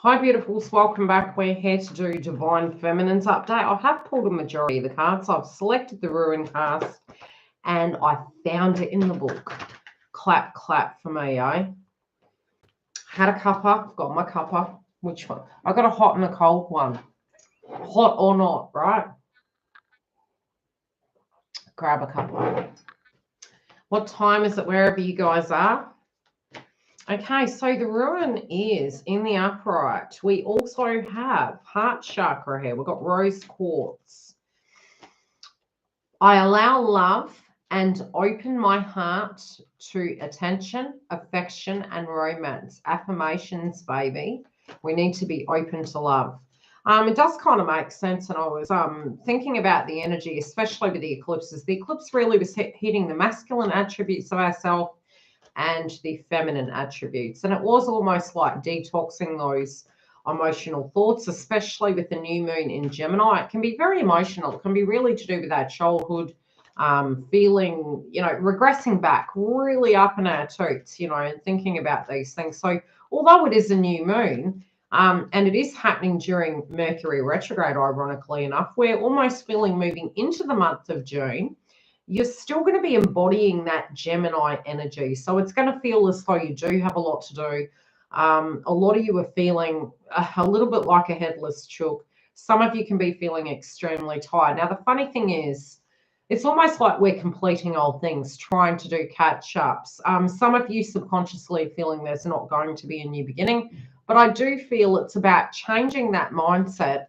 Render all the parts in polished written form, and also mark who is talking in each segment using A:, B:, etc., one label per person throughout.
A: Hi beautifuls, welcome back. We're here to do Divine Feminine's update. I have pulled a majority of the cards. I've selected the Ruin cast and I found it in the book. Clap, clap for me, eh? Had a cuppa, got my cuppa. Which one? I got a hot and a cold one. Hot or not, right? Grab a cuppa. What time is it wherever you guys are? Okay, so the Ruin is in the upright. We also have heart chakra here. We've got rose quartz. I allow love and open my heart to attention, affection, and romance. Affirmations, baby. We need to be open to love. It does kind of make sense, and I was thinking about the energy, especially with the eclipses. The eclipse really was hitting the masculine attributes of ourselves and the feminine attributes, and it was almost like detoxing those emotional thoughts, especially with the new moon in Gemini. It can be very emotional. It can be really to do with our childhood, feeling, regressing back really up in our toots, and thinking about these things. So although it is a new moon, and it is happening during Mercury retrograde, ironically enough, we're almost feeling moving into the month of June, you're still going to be embodying that Gemini energy. So it's going to feel as though you do have a lot to do. A lot of you are feeling a little bit like a headless chook. Some of you can be feeling extremely tired. Now, the funny thing is, it's almost like we're completing old things, trying to do catch-ups. Some of you subconsciously feeling there's not going to be a new beginning, but I do feel it's about changing that mindset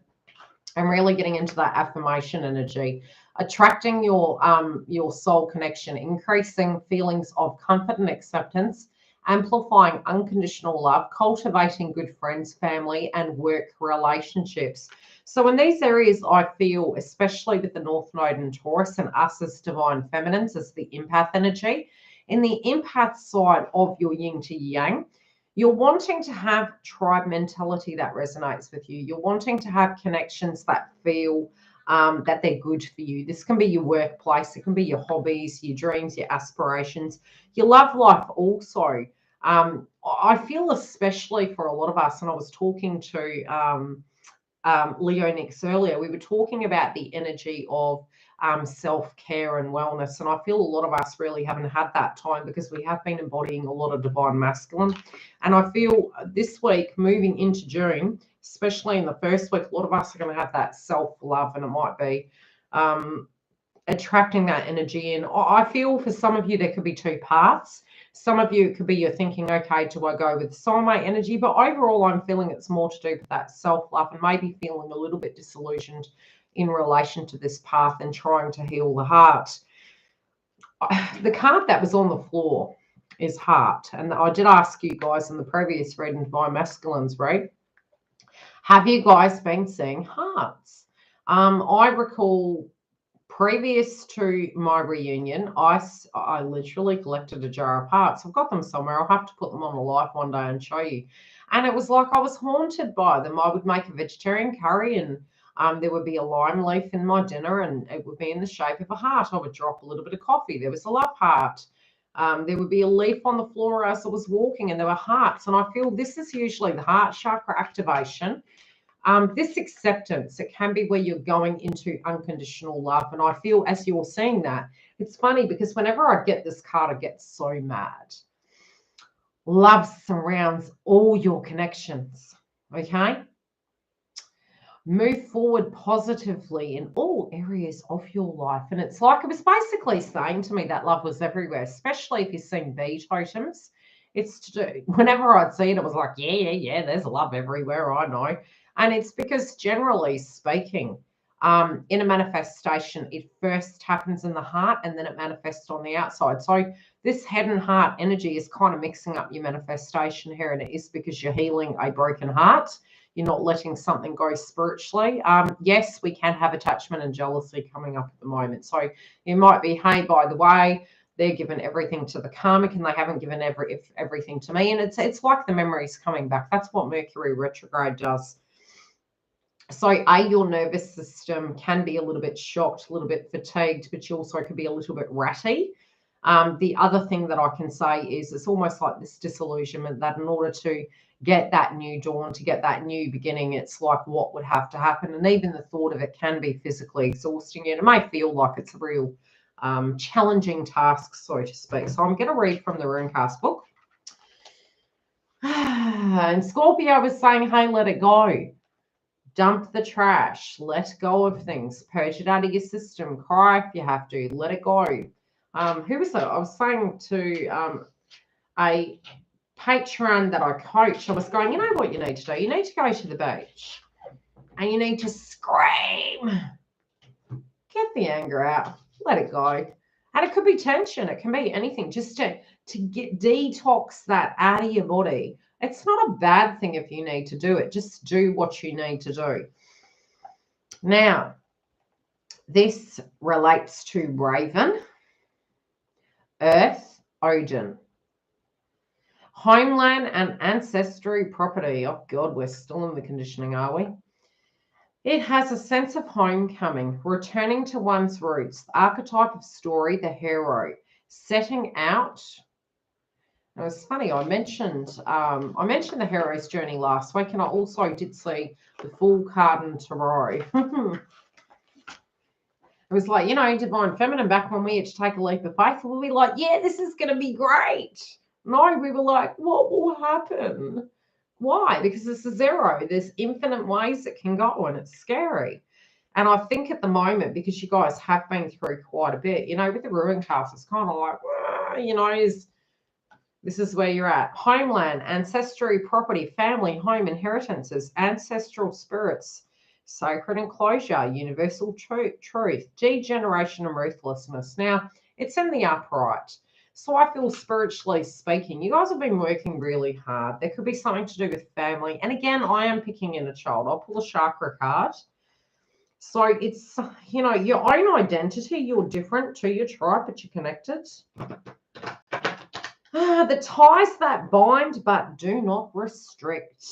A: and really getting into that affirmation energy, attracting your soul connection, increasing feelings of comfort and acceptance, amplifying unconditional love, cultivating good friends, family, and work relationships. So in these areas, I feel, especially with the North Node in Taurus and us as divine feminines, as the empath energy, in the empath side of your yin to yang, you're wanting to have tribe mentality that resonates with you. You're wanting to have connections that feel that they're good for you. This can be your workplace. It can be your hobbies, your dreams, your aspirations, your love life also. I feel especially for a lot of us, and I was talking to Leo Nix earlier, we were talking about the energy of self-care and wellness, and I feel a lot of us really haven't had that time because we have been embodying a lot of divine masculine. And I feel this week moving into June, especially in the first week, a lot of us are going to have that self-love, and it might be attracting that energy in. I feel for some of you there could be two paths. Some of you, it could be you're thinking, okay, do I go with soulmate energy? But overall, I'm feeling it's more to do with that self-love and maybe feeling a little bit disillusioned in relation to this path and trying to heal the heart. The card that was on the floor is heart. And I did ask you guys in the previous reading, Divine Masculines read, have you guys been seeing hearts? I recall previous to my reunion, I literally collected a jar of hearts. I've got them somewhere. I'll have to put them on a live one day and show you. And it was like I was haunted by them. I would make a vegetarian curry and there would be a lime leaf in my dinner and it would be in the shape of a heart. I would drop a little bit of coffee. There was a love heart. There would be a leaf on the floor as I was walking and there were hearts. And I feel this is usually the heart chakra activation. This acceptance, it can be where you're going into unconditional love. And I feel as you're seeing that, it's funny because whenever I get this card, I get so mad. Love surrounds all your connections, okay? Move forward positively in all areas of your life. And it's like it was basically saying to me that love was everywhere, especially if you've seen bee totems. It's to do, whenever I'd see it, it was like, yeah, there's love everywhere, I know. And it's because generally speaking, in a manifestation, it first happens in the heart and then it manifests on the outside. So this head and heart energy is kind of mixing up your manifestation here. And it is because you're healing a broken heart. You're not letting something go spiritually. Yes, we can have attachment and jealousy coming up at the moment. So you might be, hey, by the way, they're given everything to the karmic and they haven't given everything to me. And it's like the memories coming back. That's what Mercury retrograde does. So your nervous system can be a little bit shocked, a little bit fatigued, but you also could be a little bit ratty. The other thing that I can say is it's almost like this disillusionment that in order to get that new dawn, to get that new beginning, it's like what would have to happen. And even the thought of it can be physically exhausting. And it may feel like it's a real challenging task, so to speak. So I'm going to read from the Runecast book. And Scorpio was saying, hey, let it go. Dump the trash. Let go of things. Purge it out of your system. Cry if you have to. Let it go. Who was that? I was saying to a patron that I coach, I was going, you know what you need to do? You need to go to the beach and you need to scream. Get the anger out. Let it go. And it could be tension. It can be anything. Just to get detox that out of your body. It's not a bad thing if you need to do it. Just do what you need to do. Now, this relates to Raven, Earth, Odin, homeland and ancestry property. Oh, God, we're still in the conditioning, are we? It has a sense of homecoming, returning to one's roots, the archetype of story, the hero, setting out. It was funny, I mentioned the hero's journey last week, and I also did see the full card in tarot. It was like, you know, divine feminine, back when we had to take a leap of faith, we'll be like, yeah, this is going to be great. No, we were like, what will happen? Why? Because it's a zero. There's infinite ways it can go, and it's scary. And I think at the moment, because you guys have been through quite a bit, you know, with the Runecast, it's kind of like, you know, this is where you're at. Homeland, ancestry, property, family, home, inheritances, ancestral spirits, sacred enclosure, universal truth, degeneration and ruthlessness. Now, it's in the upright. So I feel, spiritually speaking, you guys have been working really hard. There could be something to do with family. And again, I am picking in a child. I'll pull a chakra card. So it's, you know, your own identity. You're different to your tribe, but you're connected. The ties that bind but do not restrict.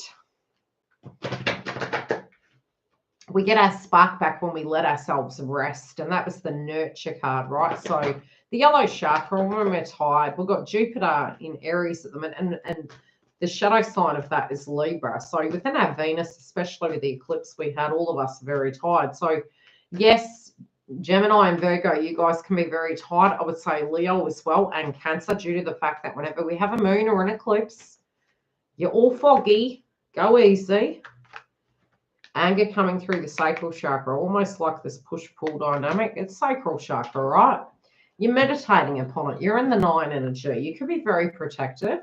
A: We get our spark back when we let ourselves rest, and that was the nurture card, right? So the yellow chakra, when we're tired, we've got Jupiter in Aries at the minute, and the shadow sign of that is Libra. So within our Venus, especially with the eclipse we had, all of us are very tired. So yes, Gemini and Virgo, you guys can be very tired. I would say Leo as well, and Cancer, due to the fact that whenever we have a moon or an eclipse, you're all foggy. Go easy. Anger coming through the sacral chakra, almost like this push-pull dynamic. It's sacral chakra, right? You're meditating upon it. You're in the 9 energy. You could be very protective,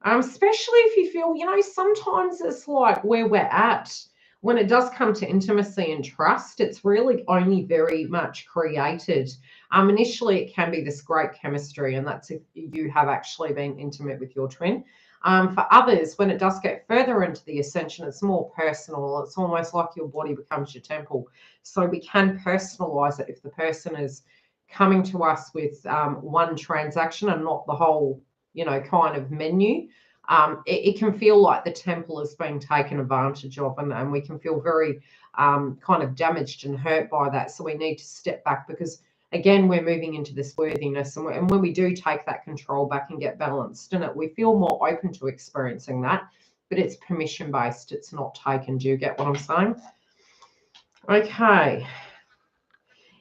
A: especially if you feel, you know, sometimes it's like where we're at. When it does come to intimacy and trust, it's really only very much created. Initially, it can be this great chemistry, and that's if you have actually been intimate with your twin. For others, when it does get further into the ascension, it's more personal. It's almost like your body becomes your temple. So we can personalize it if the person is coming to us with one transaction and not the whole, you know, kind of menu. It can feel like the temple is being taken advantage of, and we can feel very kind of damaged and hurt by that. So we need to step back, because again, we're moving into this worthiness, and when we do take that control back and get balanced in it, we feel more open to experiencing that. But it's permission based. It's not taken. Do you get what I'm saying? Okay.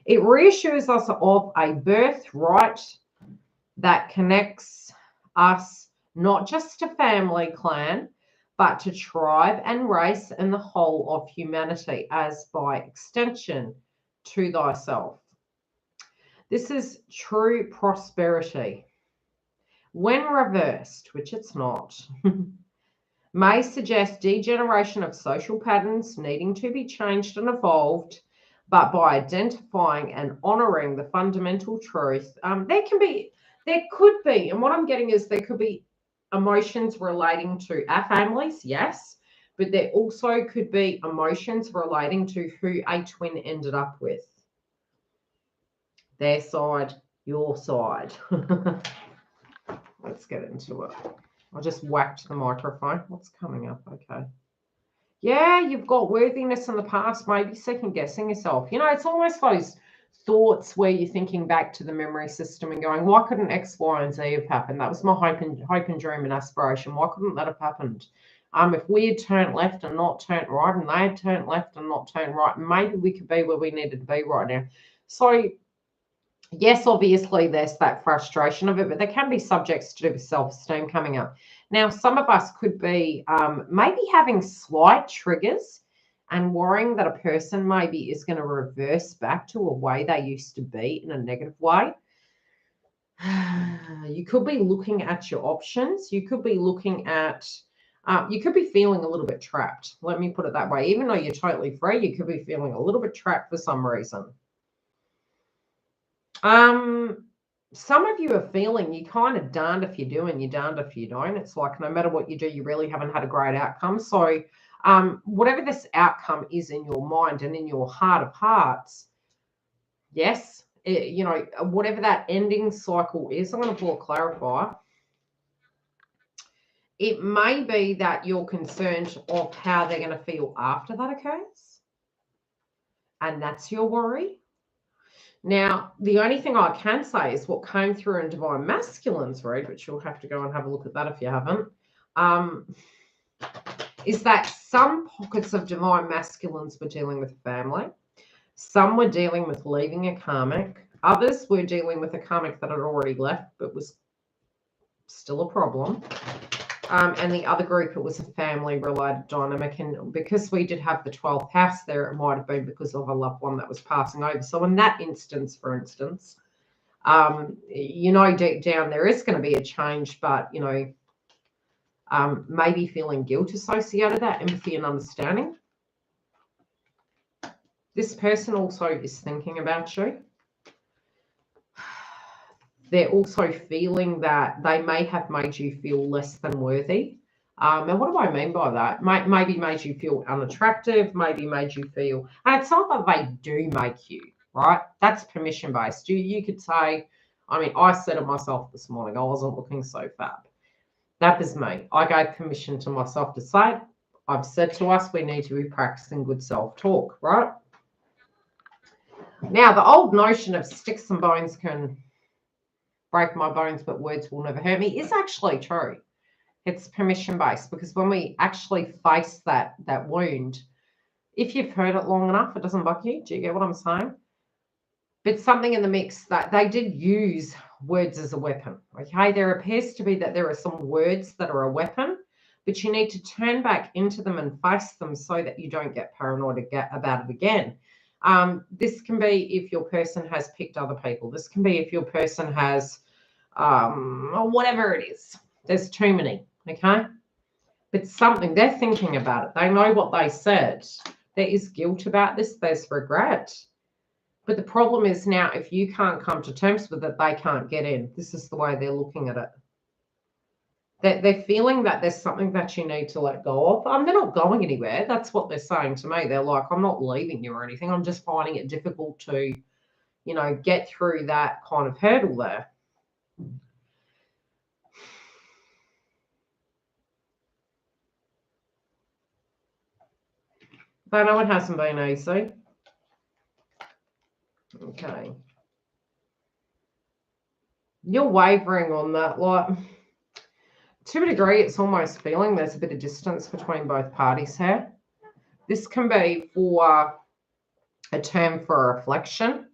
A: It reassures us of a birthright that connects us not just to family, clan, but to tribe and race and the whole of humanity, as by extension to thyself. This is true prosperity. When reversed, which it's not, may suggest degeneration of social patterns needing to be changed and evolved, but by identifying and honouring the fundamental truth, there could be, and what I'm getting is there could be emotions relating to our families, yes, but there also could be emotions relating to who a twin ended up with. Their side, your side. Let's get into it. I just whacked the microphone. What's coming up? Okay. Yeah, you've got worthiness in the past, maybe second guessing yourself. You know, it's almost thoughts where you're thinking back to the memory system and going, why couldn't X, Y, and Z have happened? That was my hope and dream and aspiration. Why couldn't that have happened? If we had turned left and not turned right, and they had turned left and not turned right, maybe we could be where we needed to be right now. So yes, obviously there's that frustration of it, but there can be subjects to do with self-esteem coming up. Now, some of us could be maybe having slight triggers and worrying that a person maybe is going to reverse back to a way they used to be in a negative way. You could be looking at your options. You could be looking at, you could be feeling a little bit trapped. Let me put it that way. Even though you're totally free, you could be feeling a little bit trapped for some reason. Some of you are feeling you're kind of darned if you do and you're darned if you don't. It's like no matter what you do, you really haven't had a great outcome. So whatever this outcome is in your mind and in your heart of hearts, yes, you know, whatever that ending cycle is, I'm going to pull a clarifier. It may be that you're concerned of how they're going to feel after that occurs. And that's your worry. Now, the only thing I can say is what came through in Divine Masculine's read, which you'll have to go and have a look at that if you haven't, is that some pockets of Divine Masculines were dealing with family. Some were dealing with leaving a karmic. Others were dealing with a karmic that had already left but was still a problem. And the other group, it was a family-related dynamic. And because we did have the 12th house there, it might have been because of a loved one that was passing over. So in that instance, for instance, you know, deep down there is going to be a change, but, you know, maybe feeling guilt associated with that, empathy and understanding. This person also is thinking about you. They're also feeling that they may have made you feel less than worthy. And what do I mean by that? Maybe made you feel unattractive, maybe made you feel, and it's not that they do make you, right? That's permission-based. You could say, I mean, I said it myself this morning, I wasn't looking so fab. That was me. I gave permission to myself to say, I've said to us, we need to be practicing good self-talk, right? Now, the old notion of sticks and bones can break my bones, but words will never hurt me is actually true. It's permission-based because when we actually face that wound, if you've heard it long enough, it doesn't bug you. Do you get what I'm saying? But something in the mix that they did use words as a weapon. Okay, there appears to be that there are some words that are a weapon, but you need to turn back into them and face them so that you don't get paranoid about it again. This can be if your person has picked other people. This can be if your person has whatever it is. There's too many, okay? But something, they're thinking about it. They know what they said. There is guilt about this. There's regret. But the problem is now if you can't come to terms with it, they can't get in. This is the way they're looking at it. They're feeling that there's something that you need to let go of. They're not going anywhere. That's what they're saying to me. They're like, I'm not leaving you or anything. I'm just finding it difficult to, you know, get through that kind of hurdle there. But no, it hasn't been easy. Okay. You're wavering on that. Like, to a degree, it's almost feeling there's a bit of distance between both parties here. This can be for a term for reflection.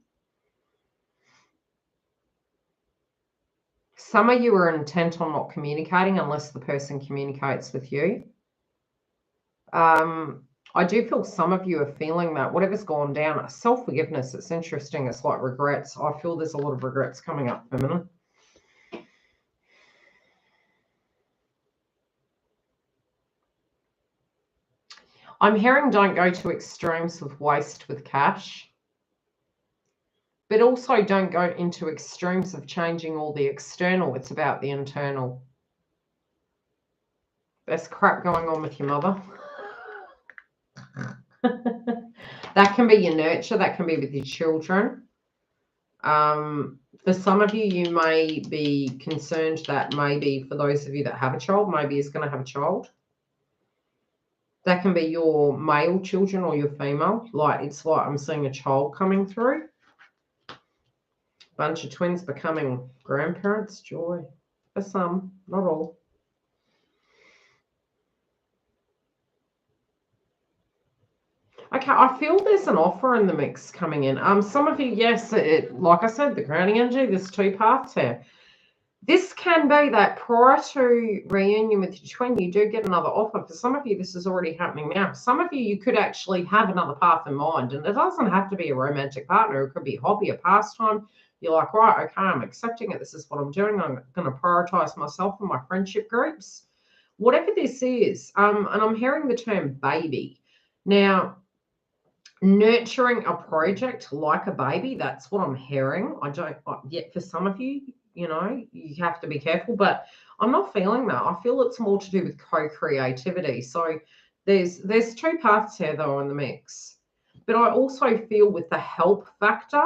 A: Some of you are intent on not communicating unless the person communicates with you. I do feel some of you are feeling that whatever's gone down, self-forgiveness, it's interesting. It's like regrets. I feel there's a lot of regrets coming up, feminine. I'm hearing don't go to extremes with waste with cash. But also don't go into extremes of changing all the external. It's about the internal. There's crap going on with your mother. That can be your nurture. That can be with your children. For some of you, you may be concerned that maybe for those of you that have a child, maybe is going to have a child. That can be your male children or your female. Like, it's like I'm seeing a child coming through. Bunch of twins becoming grandparents. Joy. For some, not all. Okay, I feel there's an offer in the mix coming in. Some of you, yes, like I said, the grounding energy, there's two paths here. This can be that prior to reunion with your twin, you do get another offer. For some of you, this is already happening now. Some of you could actually have another path in mind, and it doesn't have to be a romantic partner. It could be a hobby, a pastime. You're like, right, okay, I'm accepting it. This is what I'm doing. I'm going to prioritize myself and my friendship groups. Whatever this is, and I'm hearing the term baby. Now, nurturing a project like a baby, that's what I'm hearing. I don't yet, for some of you, you know, you have to be careful, but I'm not feeling that. I feel it's more to do with co-creativity. So there's two paths here though in the mix, but I also feel with the help factor,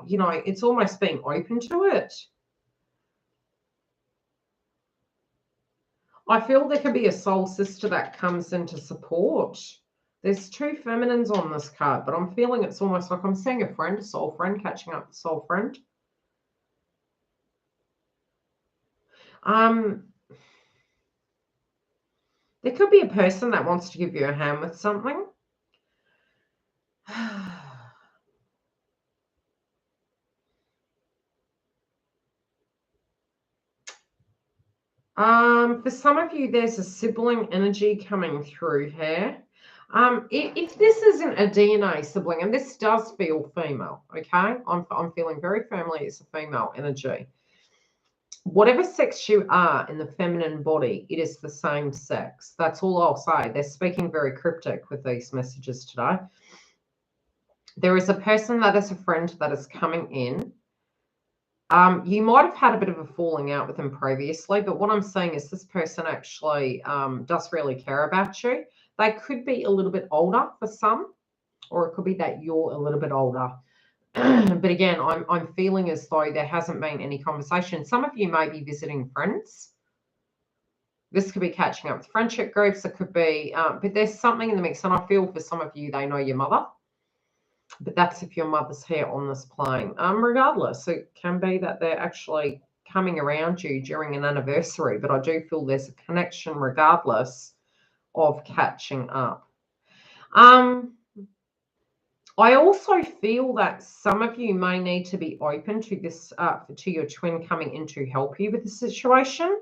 A: you know, it's almost being open to it. I feel there could be a soul sister that comes into support. There's two feminines on this card, but I'm feeling it's almost like I'm seeing a friend, a soul friend, catching up with a soul friend. There could be a person that wants to give you a hand with something. For some of you, there's a sibling energy coming through here. If this isn't a DNA sibling, and this does feel female, okay? I'm feeling very firmly it's a female energy. Whatever sex you are in the feminine body, it is the same sex. That's all I'll say. They're speaking very cryptic with these messages today. There is a person that is a friend that is coming in. You might have had a bit of a falling out with them previously, but what I'm saying is this person actually does really care about you. They could be a little bit older for some, or it could be that you're a little bit older. But again, I'm feeling as though there hasn't been any conversation. Some of you may be visiting friends. This could be catching up with friendship groups. It could be, but there's something in the mix. And I feel for some of you, they know your mother. But that's if your mother's here on this plane. Regardless, it can be that they're actually coming around you during an anniversary. But I do feel there's a connection regardless of catching up. I also feel that some of you may need to be open to this, to your twin coming in to help you with the situation.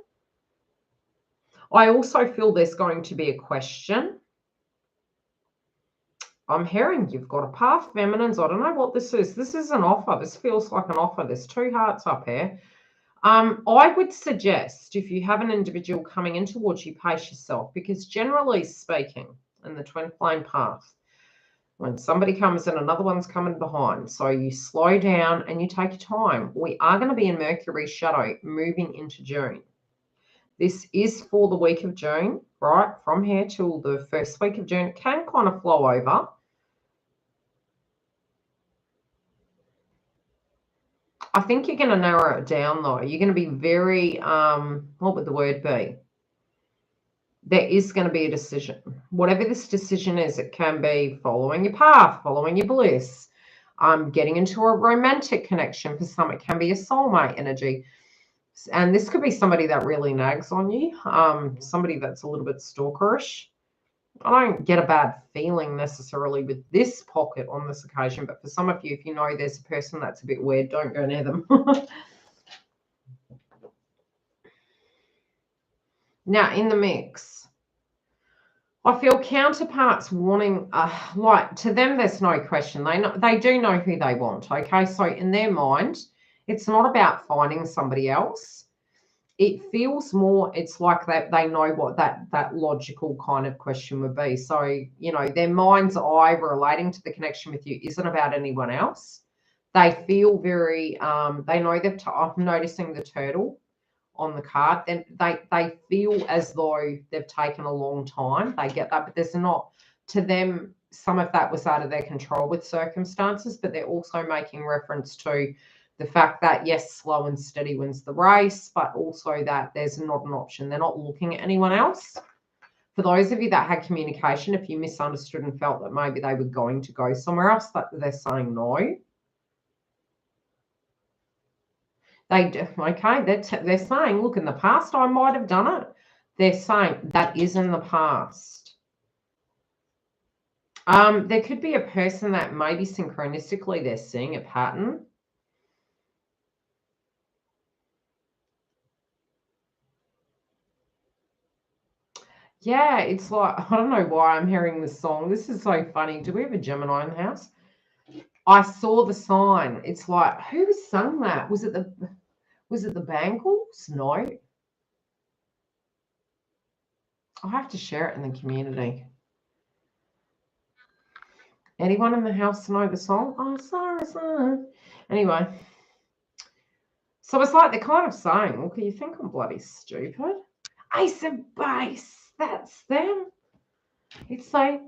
A: I also feel there's going to be a question. I'm hearing you've got a path, feminines. I don't know what this is. This is an offer. This feels like an offer. There's two hearts up here. I would suggest if you have an individual coming in towards you, pace yourself, because generally speaking, in the twin flame path, when somebody comes in, another one's coming behind. So you slow down and you take your time. We are going to be in Mercury's shadow moving into June. This is for the week of June, right? From here till the first week of June. It can kind of flow over. I think you're going to narrow it down, though. You're going to be very, what would the word be? There is going to be a decision. Whatever this decision is, it can be following your path, following your bliss, getting into a romantic connection. For some, it can be a soulmate energy. And this could be somebody that really nags on you, somebody that's a little bit stalkerish. I don't get a bad feeling necessarily with this pocket on this occasion, but for some of you, if you know there's a person that's a bit weird, don't go near them. Now, in the mix, I feel counterparts wanting, like, to them, there's no question. They do know who they want, okay? So in their mind, it's not about finding somebody else. It feels more, it's like that they know what that logical kind of question would be. So, you know, their mind's eye relating to the connection with you isn't about anyone else. They feel very, they know that I'm noticing the turtle on the card. Then they feel as though they've taken a long time. They get that, but there's not, to them, some of that was out of their control with circumstances, but they're also making reference to the fact that, yes, slow and steady wins the race, but also that there's not an option. They're not looking at anyone else. For those of you that had communication, if you misunderstood and felt that maybe they were going to go somewhere else, that they're saying no. Okay, they're saying, look, in the past I might have done it. They're saying that is in the past. There could be a person that maybe synchronistically they're seeing a pattern. Yeah, it's like, I don't know why I'm hearing this song. This is so funny. Do we have a Gemini in the house? I saw the sign. It's like, who sung that? Was it the Bangles? No. I'll have to share it in the community. Anyone in the house know the song? Oh, sorry. Anyway. So it's like they're kind of saying, look, you think I'm bloody stupid? Ace of Base. That's them. It's like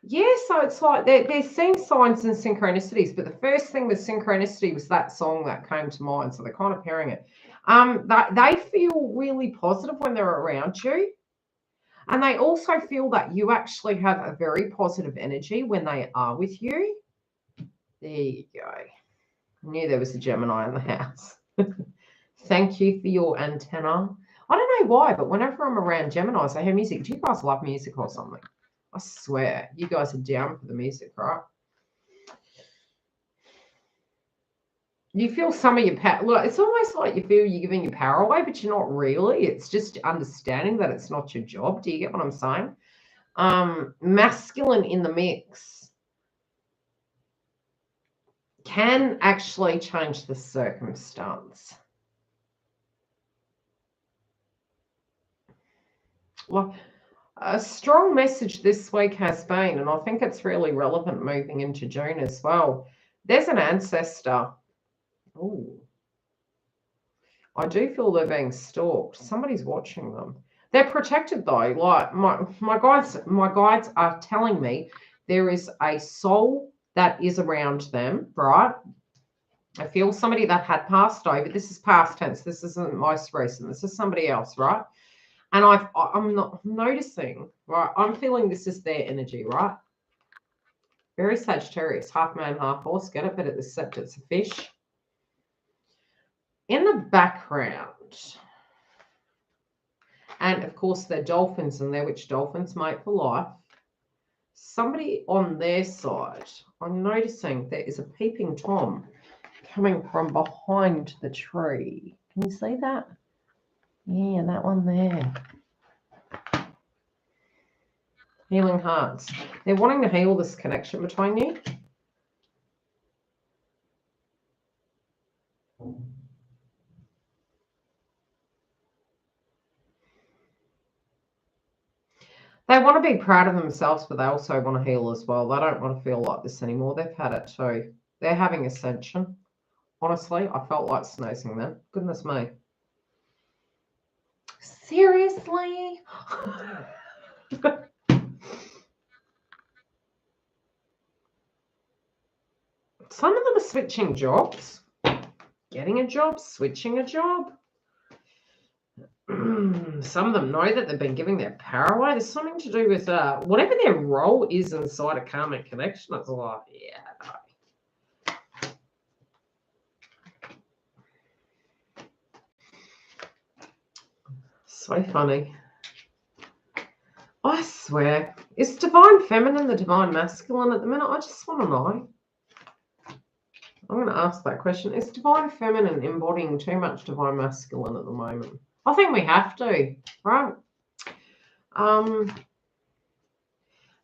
A: yeah, so it's like they're seeing signs and synchronicities, but the first thing with synchronicity was that song that came to mind, so they're kind of pairing it. They feel really positive when they're around you, and they also feel that you actually have a very positive energy when they are with you. There you go. I knew there was a Gemini in the house. Thank you for your antenna. I don't know why, but whenever I'm around Geminis, I hear music. Do you guys love music or something? I swear, you guys are down for the music, right? You feel some of your power. Look, it's almost like you feel you're giving your power away, but you're not really. It's just understanding that it's not your job. Do you get what I'm saying? Masculine in the mix can actually change the circumstance. Well, a strong message this week has been, and I think it's really relevant moving into June as well. There's an ancestor. Oh, I do feel they're being stalked. Somebody's watching them. They're protected though. Like my guides are telling me there is a soul that is around them, right? I feel somebody that had passed over. This is past tense. This isn't most recent. This is somebody else, right? And I'm not noticing, right? I'm feeling this is their energy, right? Very Sagittarius, half man, half horse. Get it? But at the sept, it's a fish. In the background, and of course, they're dolphins, and they're which dolphins mate for life. Somebody on their side, I'm noticing there is a peeping Tom coming from behind the tree. Can you see that? Yeah, that one there. Healing hearts. They're wanting to heal this connection between you. They want to be proud of themselves, but they also want to heal as well. They don't want to feel like this anymore. They've had it too. They're having ascension. Honestly, I felt like snoozing then. Goodness me. Seriously? Some of them are switching jobs. Getting a job, switching a job. Some of them know that they've been giving their power away. There's something to do with whatever their role is inside a karmic connection. It's like, yeah, no. So funny. I swear. Is divine feminine the divine masculine at the minute? I just want to know. I'm going to ask that question. Is divine feminine embodying too much divine masculine at the moment? I think we have to, right?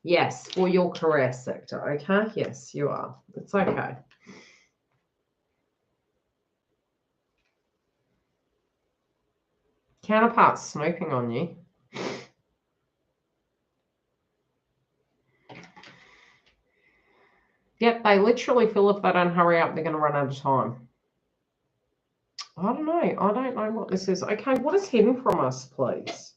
A: Yes, for your career sector, okay? Yes, you are. It's okay. Counterparts snooping on you. Yep, they literally feel if they don't hurry up, they're going to run out of time. I don't know. I don't know what this is. Okay, what is hidden from us, please?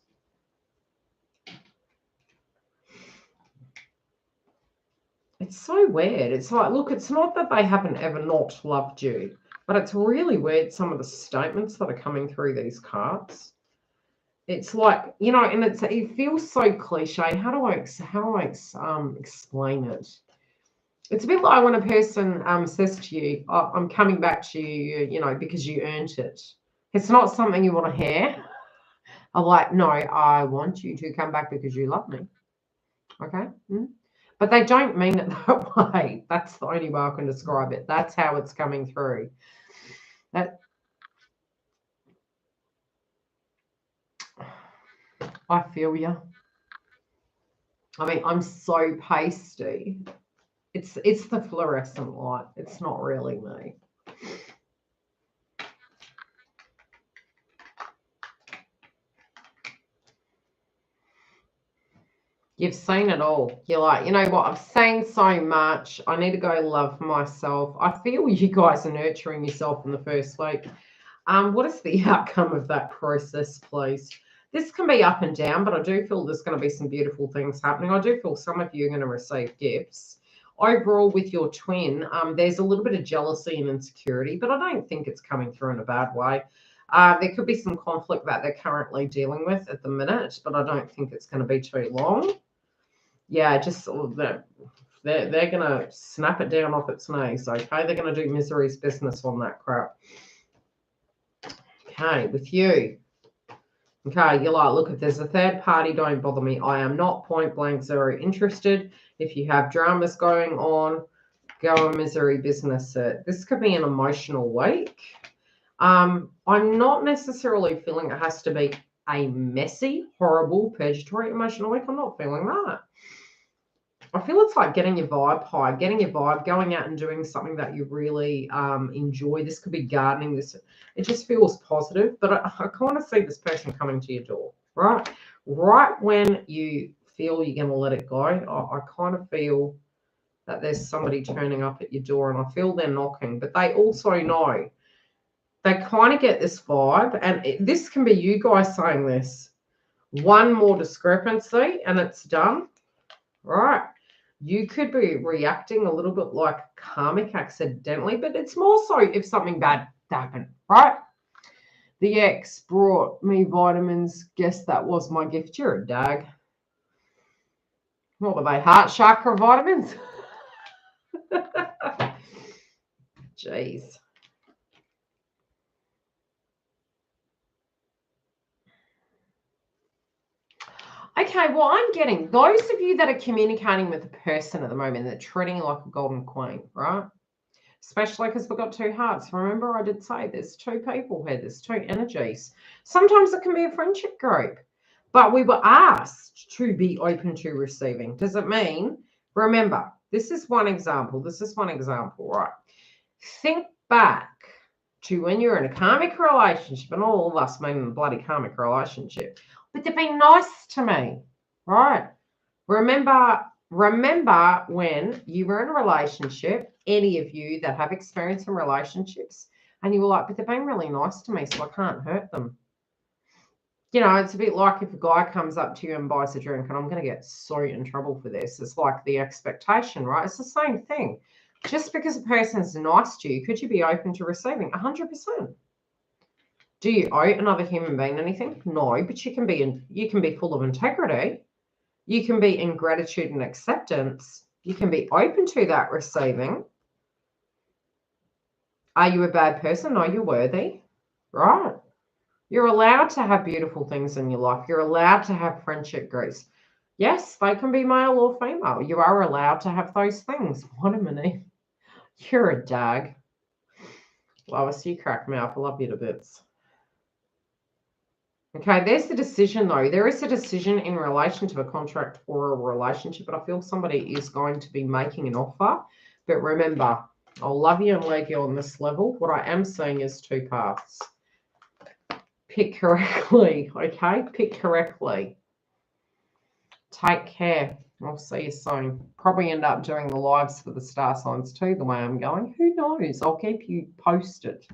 A: It's so weird. It's like, look, it's not that they haven't ever not loved you, but it's really weird, some of the statements that are coming through these cards. It's like, you know, and it feels so cliche. How do I explain it? It's a bit like when a person says to you, oh, I'm coming back to you, you know, because you earned it. It's not something you want to hear. I'm like, no, I want you to come back because you love me. Okay? But they don't mean it that way. That's the only way I can describe it. That's how it's coming through. I feel you. I mean, I'm so pasty. It's the fluorescent light. It's not really me. You've seen it all. You're like, you know what? I've seen so much. I need to go love myself. I feel you guys are nurturing yourself in the first week. What is the outcome of that process, please? This can be up and down, but I do feel there's going to be some beautiful things happening. I do feel some of you are going to receive gifts. Overall, with your twin, there's a little bit of jealousy and insecurity, but I don't think it's coming through in a bad way. There could be some conflict that they're currently dealing with at the minute, but I don't think it's going to be too long. Yeah, just they're going to snap it down off its knees, okay? They're going to do misery's business on that crap. Okay, with you. Okay, you're like, look, if there's a third party, don't bother me. I am not point blank zero interested. If you have dramas going on, go on misery business it. This could be an emotional week. I'm not necessarily feeling it has to be a messy, horrible, purgatory emotional week. I'm not feeling that. I feel it's like getting your vibe high, getting your vibe, going out and doing something that you really enjoy. This could be gardening. It just feels positive, but I kind of see this person coming to your door, right? Right when you feel you're going to let it go, I kind of feel that there's somebody turning up at your door, and I feel they're knocking, but they also know. They kind of get this vibe, and this can be you guys saying this. One more discrepancy, and it's done, right? You could be reacting a little bit like karmic accidentally, but it's more so if something bad happened, right? The ex brought me vitamins. Guess that was my gift. You're a dag. What were they? Heart chakra vitamins? Jeez. Okay, well, I'm getting those of you that are communicating with a person at the moment that are treating you like a golden queen, right? Especially because we've got two hearts. Remember, I did say there's two people here, there's two energies. Sometimes it can be a friendship group, but we were asked to be open to receiving. Does it mean, remember, this is one example. Right? Think back to when you're in a karmic relationship, and all of us mean a bloody karmic relationship, but they've been nice to me, right? Remember when you were in a relationship, any of you that have experience in relationships, and you were like, but they've been really nice to me, so I can't hurt them. You know, it's a bit like if a guy comes up to you and buys a drink, and I'm going to get so in trouble for this. It's like the expectation, right? It's the same thing. Just because a person's nice to you, could you be open to receiving? 100%. Do you owe another human being anything? No, but you can be full of integrity. You can be in gratitude and acceptance. You can be open to that receiving. Are you a bad person? No, you're worthy, right? You're allowed to have beautiful things in your life. You're allowed to have friendship groups. Yes, they can be male or female. You are allowed to have those things. What a minute. You're a dag. Lois, you crack me up. I love you to bits. Okay, there's the decision, though. There is a decision in relation to a contract or a relationship, but I feel somebody is going to be making an offer. But remember, I'll love you and leave you on this level. What I am seeing is two paths. Pick correctly, okay? Pick correctly. Take care. I'll see you soon. Probably end up doing the lives for the star signs too, the way I'm going. Who knows? I'll keep you posted.